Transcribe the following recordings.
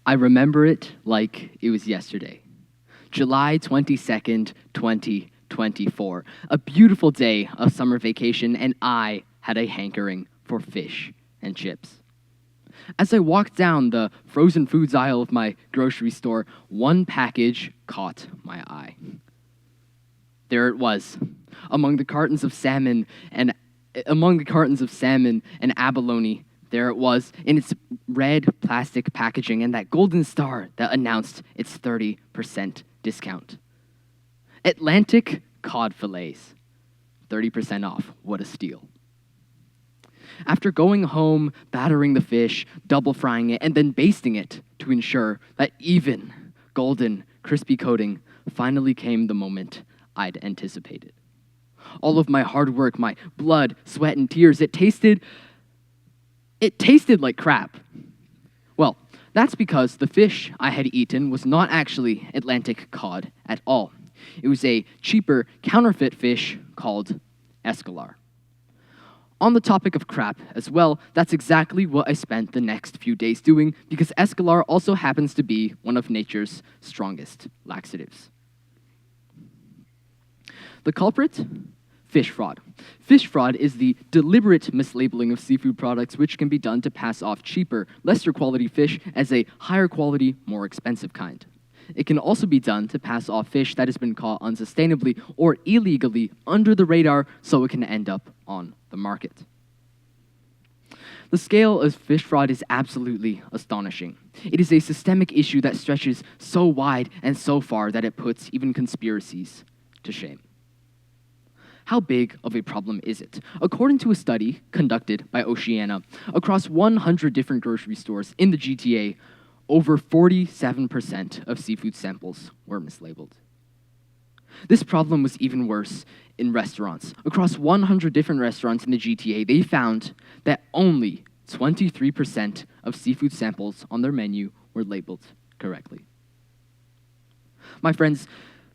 I remember it like it was yesterday. July 22nd, 2024. A beautiful day of summer vacation, and I had a hankering for fish and chips. As I walked down the frozen foods aisle of my grocery store, one package caught my eye. There it was, among the cartons of salmon and abalone. There it was in its red plastic packaging and that golden star that announced its 30% discount. Atlantic cod fillets, 30% off. What a steal. After going home, battering the fish, double frying it, and then basting it to ensure that even, golden, crispy coating, finally came the moment I'd anticipated. All of my hard work, my blood, sweat, and tears, it tasted like crap. Well, that's because the fish I had eaten was not actually Atlantic cod at all. It was a cheaper, counterfeit fish called escolar. On the topic of crap as well, that's exactly what I spent the next few days doing, because escolar also happens to be one of nature's strongest laxatives. The culprit? Fish fraud. Fish fraud is the deliberate mislabeling of seafood products, which can be done to pass off cheaper, lesser quality fish as a higher quality, more expensive kind. It can also be done to pass off fish that has been caught unsustainably or illegally under the radar so it can end up on the market. The scale of fish fraud is absolutely astonishing. It is a systemic issue that stretches so wide and so far that it puts even conspiracies to shame. How big of a problem is it? According to a study conducted by Oceana, across 100 different grocery stores in the GTA, over 47% of seafood samples were mislabeled. This problem was even worse in restaurants. Across 100 different restaurants in the GTA, they found that only 23% of seafood samples on their menu were labeled correctly. My friends,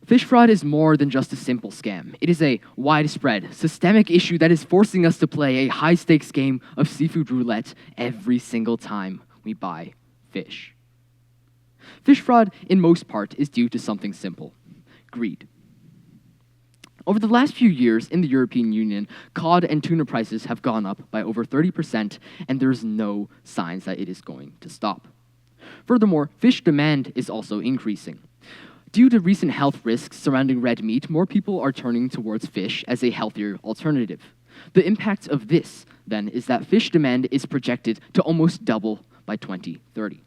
fish fraud is more than just a simple scam. It is a widespread, systemic issue that is forcing us to play a high-stakes game of seafood roulette every single time we buy fish. Fish fraud, in most part, is due to something simple: greed. Over the last few years in the European Union, cod and tuna prices have gone up by over 30%, and there's no signs that it is going to stop. Furthermore, fish demand is also increasing. Due to recent health risks surrounding red meat, more people are turning towards fish as a healthier alternative. The impact of this, then, is that fish demand is projected to almost double by 2030.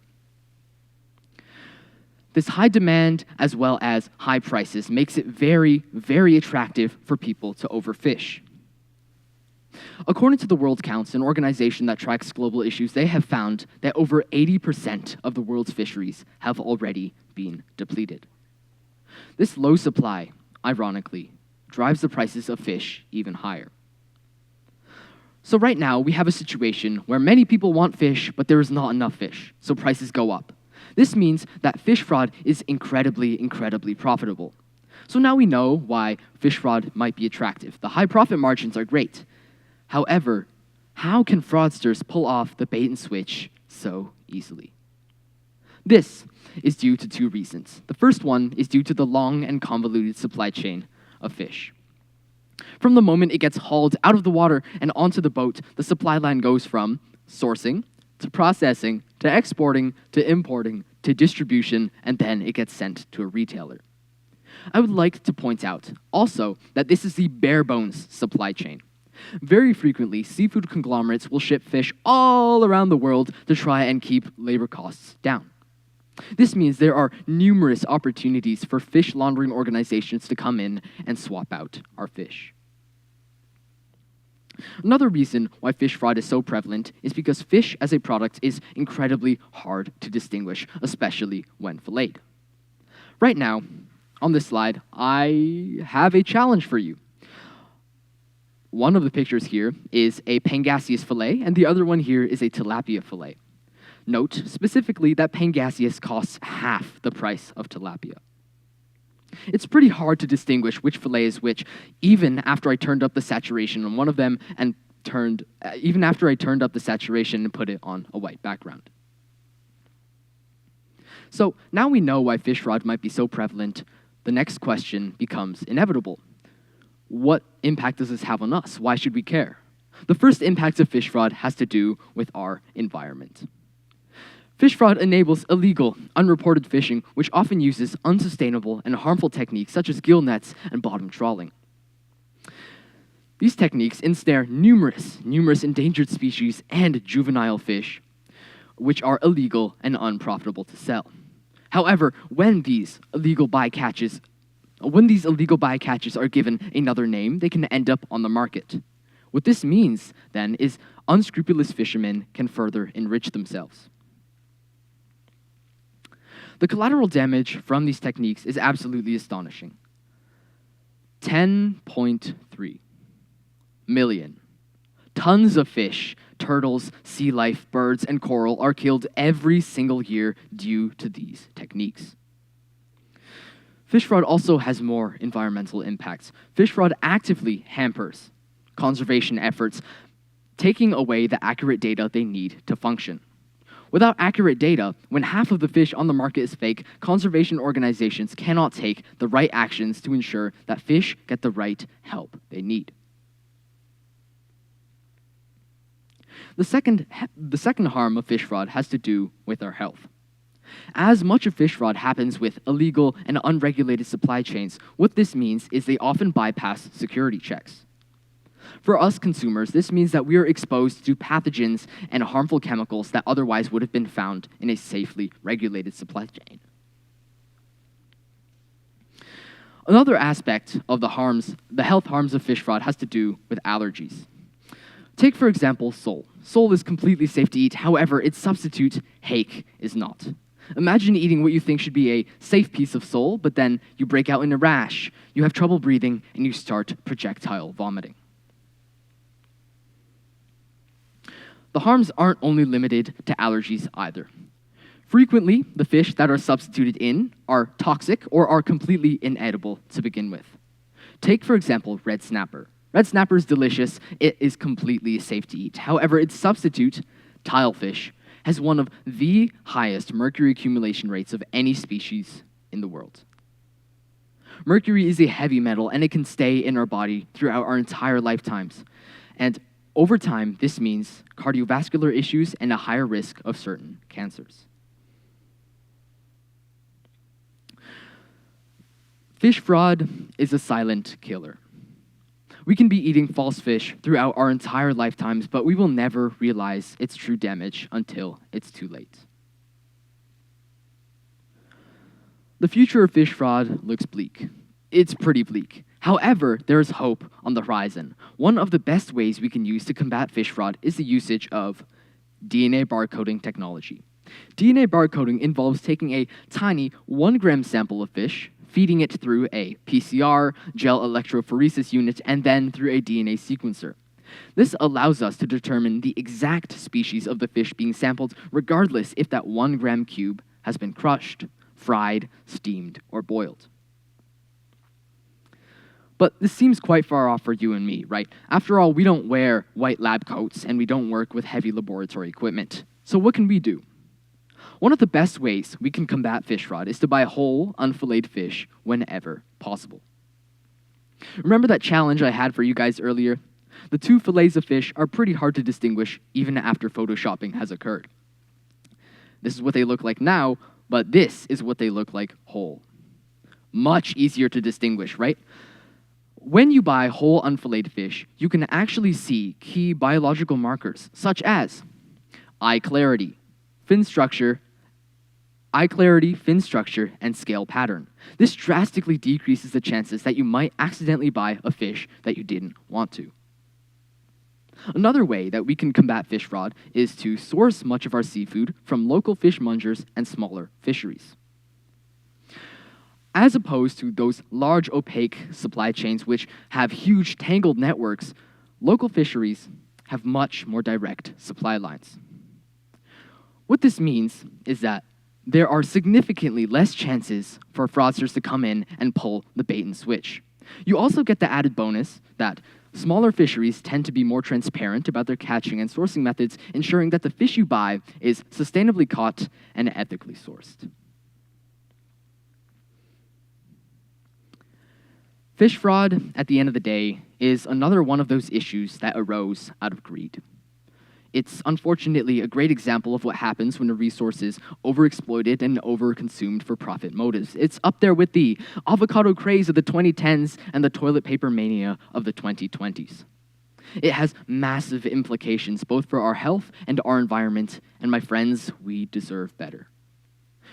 This high demand, as well as high prices, makes it very, very attractive for people to overfish. According to the World Council, an organization that tracks global issues, they have found that over 80% of the world's fisheries have already been depleted. This low supply, ironically, drives the prices of fish even higher. So right now, we have a situation where many people want fish, but there is not enough fish, so prices go up. This means that fish fraud is incredibly, incredibly profitable. So now we know why fish fraud might be attractive. The high profit margins are great. However, how can fraudsters pull off the bait and switch so easily? This is due to two reasons. The first one is due to the long and convoluted supply chain of fish. From the moment it gets hauled out of the water and onto the boat, the supply line goes from sourcing to processing to exporting to importing to distribution, and then it gets sent to a retailer. I would like to point out also that this is the bare bones supply chain. Very frequently, seafood conglomerates will ship fish all around the world to try and keep labor costs down. This means there are numerous opportunities for fish laundering organizations to come in and swap out our fish. Another reason why fish fraud is so prevalent is because fish as a product is incredibly hard to distinguish, especially when filleted. Right now, on this slide, I have a challenge for you. One of the pictures here is a Pangasius fillet, and the other one here is a tilapia fillet. Note specifically that Pangasius costs half the price of tilapia. It's pretty hard to distinguish which fillet is which, even after I turned up the saturation on one of them and put it on a white background. So now we know why fish fraud might be so prevalent. The next question becomes inevitable. What impact does this have on us? Why should we care? The first impact of fish fraud has to do with our environment. Fish fraud enables illegal, unreported fishing, which often uses unsustainable and harmful techniques such as gill nets and bottom trawling. These techniques ensnare numerous endangered species and juvenile fish, which are illegal and unprofitable to sell. However, when these illegal bycatches are given another name, they can end up on the market. What this means, then, is unscrupulous fishermen can further enrich themselves. The collateral damage from these techniques is absolutely astonishing. 10.3 million tons of fish, turtles, sea life, birds, and coral are killed every single year due to these techniques. Fish fraud also has more environmental impacts. Fish fraud actively hampers conservation efforts, taking away the accurate data they need to function. Without accurate data, when half of the fish on the market is fake, conservation organizations cannot take the right actions to ensure that fish get the right help they need. The second harm of fish fraud has to do with our health. As much of fish fraud happens with illegal and unregulated supply chains, what this means is they often bypass security checks. For us consumers, this means that we are exposed to pathogens and harmful chemicals that otherwise would have been found in a safely regulated supply chain. Another aspect of the health harms of fish fraud has to do with allergies. Take, for example, sole. Sole is completely safe to eat, however, its substitute, hake, is not. Imagine eating what you think should be a safe piece of sole, but then you break out in a rash, you have trouble breathing, and you start projectile vomiting. The harms aren't only limited to allergies either. Frequently, the fish that are substituted in are toxic or are completely inedible to begin with. Take, for example, red snapper. Red snapper is delicious. It is completely safe to eat. However, its substitute, tilefish, has one of the highest mercury accumulation rates of any species in the world. Mercury is a heavy metal, and it can stay in our body throughout our entire lifetimes. And over time, this means cardiovascular issues and a higher risk of certain cancers. Fish fraud is a silent killer. We can be eating false fish throughout our entire lifetimes, but we will never realize its true damage until it's too late. The future of fish fraud looks bleak. It's pretty bleak. However, there is hope on the horizon. One of the best ways we can use to combat fish fraud is the usage of DNA barcoding technology. DNA barcoding involves taking a tiny 1-gram sample of fish, feeding it through a PCR, gel electrophoresis unit, and then through a DNA sequencer. This allows us to determine the exact species of the fish being sampled, regardless if that 1-gram cube has been crushed, fried, steamed, or boiled. But this seems quite far off for you and me, right? After all, we don't wear white lab coats and we don't work with heavy laboratory equipment. So what can we do? One of the best ways we can combat fish fraud is to buy whole, unfilleted fish whenever possible. Remember that challenge I had for you guys earlier? The two fillets of fish are pretty hard to distinguish even after photoshopping has occurred. This is what they look like now, but this is what they look like whole. Much easier to distinguish, right? When you buy whole unfilleted fish, you can actually see key biological markers, such as eye clarity, fin structure, and scale pattern. This drastically decreases the chances that you might accidentally buy a fish that you didn't want to. Another way that we can combat fish fraud is to source much of our seafood from local fish mungers and smaller fisheries. As opposed to those large opaque supply chains which have huge tangled networks, local fisheries have much more direct supply lines. What this means is that there are significantly less chances for fraudsters to come in and pull the bait and switch. You also get the added bonus that smaller fisheries tend to be more transparent about their catching and sourcing methods, ensuring that the fish you buy is sustainably caught and ethically sourced. Fish fraud, at the end of the day, is another one of those issues that arose out of greed. It's unfortunately a great example of what happens when a resource is overexploited and overconsumed for profit motives. It's up there with the avocado craze of the 2010s and the toilet paper mania of the 2020s. It has massive implications both for our health and our environment, and my friends, we deserve better.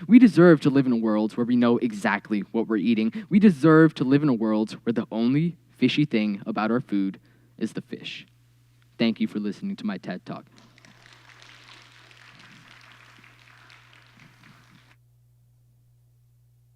We deserve to live in a world where we know exactly what we're eating. We deserve to live in a world where the only fishy thing about our food is the fish. Thank you for listening to my TED Talk.